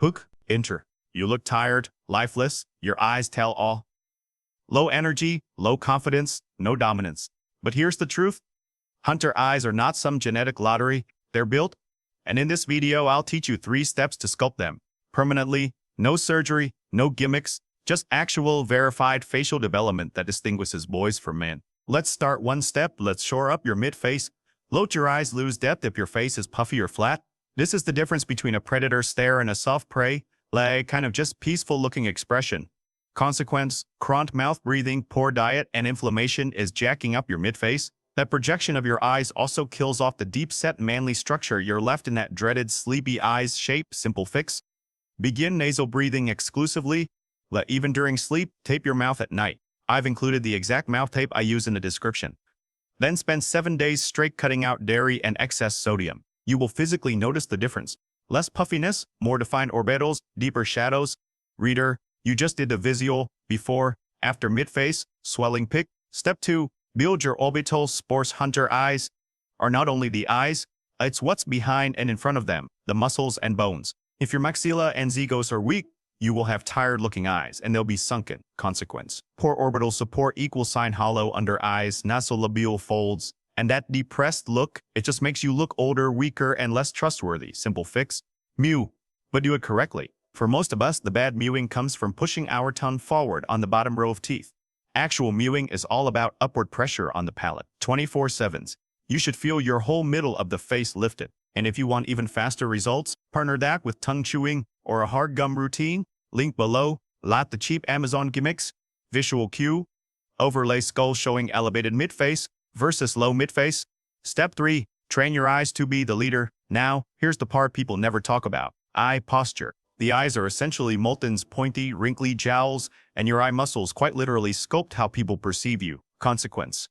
Hook, enter. You look tired, lifeless, your eyes tell all. Low energy, low confidence, no dominance. But here's the truth. Hunter eyes are not some genetic lottery, they're built. And in this video, I'll teach you 3 steps to sculpt them. Permanently, no surgery, no gimmicks, just actual verified facial development that distinguishes boys from men. Let's start 1 step, let's shore up your mid-face. Bloat your eyes, lose depth if your face is puffy or flat. This is the difference between a predator stare and a soft prey, like kind of just peaceful looking expression. Consequence, chronic mouth breathing, poor diet, and inflammation is jacking up your mid-face. That projection of your eyes also kills off the deep-set manly structure you're left in that dreaded sleepy eyes shape. Simple fix. Begin nasal breathing exclusively. Even during sleep, tape your mouth at night. I've included the exact mouth tape I use in the description. Then spend 7 days straight cutting out dairy and excess sodium. You will physically notice the difference. Less puffiness, more defined orbitals, deeper shadows. Reader, you just did the visual, before, after mid-face, swelling pic. Step 2, build your orbital. Sports hunter eyes are not only the eyes, it's what's behind and in front of them, the muscles and bones. If your maxilla and zygos are weak, you will have tired-looking eyes, and they'll be sunken. Consequence, poor orbital support equals sign hollow under eyes, nasolabial folds, and that depressed look, it just makes you look older, weaker, and less trustworthy. Simple fix. Mew, but do it correctly. For most of us, the bad mewing comes from pushing our tongue forward on the bottom row of teeth. Actual mewing is all about upward pressure on the palate. 24/7. You should feel your whole middle of the face lifted. And if you want even faster results, partner that with tongue chewing or a hard gum routine. Link below. Lot the cheap Amazon gimmicks. Visual cue. Overlay skull showing elevated mid-face versus low mid-face. Step 3. Train your eyes to be the leader. Now, here's the part people never talk about. Eye posture. The eyes are essentially Molten's pointy, wrinkly jowls, and your eye muscles quite literally sculpt how people perceive you. Consequence.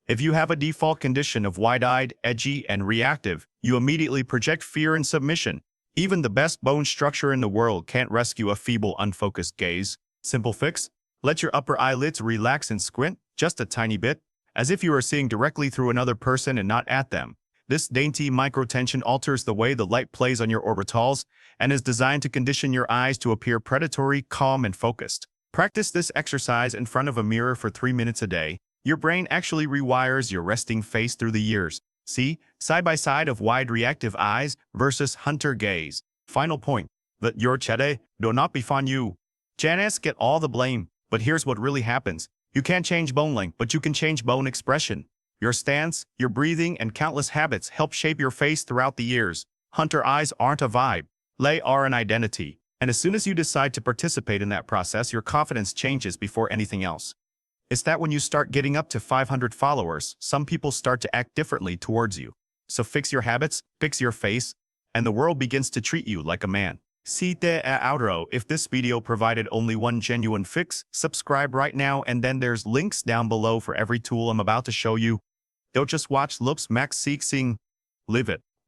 If you have a default condition of wide-eyed, edgy, and reactive, you immediately project fear and submission. Even the best bone structure in the world can't rescue a feeble, unfocused gaze. Simple fix. Let your upper eyelids relax and squint, just a tiny bit, as if you are seeing directly through another person and not at them. This dainty microtension alters the way the light plays on your orbitals and is designed to condition your eyes to appear predatory, calm, and focused. Practice this exercise in front of a mirror for 3 minutes a day. Your brain actually rewires your resting face through the years. See, side by side of wide reactive eyes versus hunter gaze. Final point, that your chede do not befall you. Janes get all the blame, but here's what really happens. You can't change bone length, but you can change bone expression. Your stance, your breathing, and countless habits help shape your face throughout the years. Hunter eyes aren't a vibe. They are an identity. And as soon as you decide to participate in that process, your confidence changes before anything else. It's that when you start getting up to 500 followers, some people start to act differently towards you. So fix your habits, fix your face, and the world begins to treat you like a man. See the outro. If this video provided only one genuine fix, subscribe right now, and then there's links down below for every tool I'm about to show you. Don't just watch Looksmaxxing, live it.